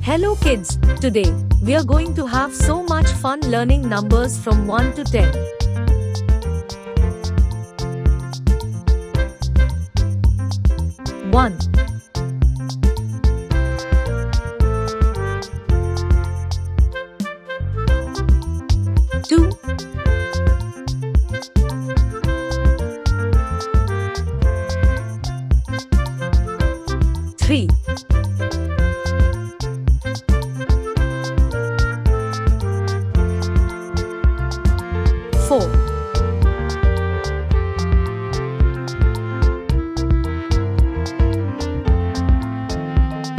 Hello kids, today we are going to have so much fun learning numbers from 1 to 10. One, 2, 3, 4,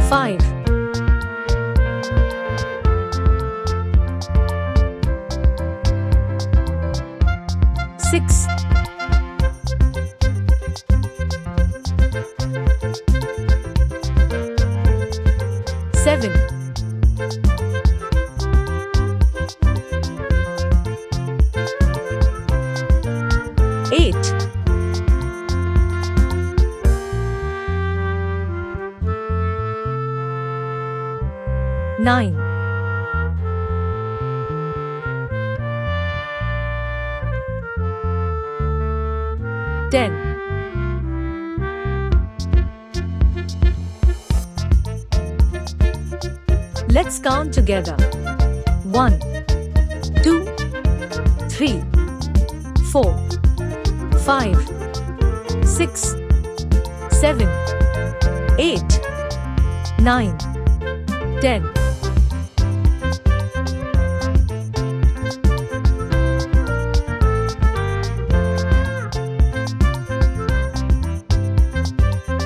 5, 6, 7, 8, 9, 10. Let's count together. 1, 2, 3, 4, 5, 6, 7, 8, 9, 10.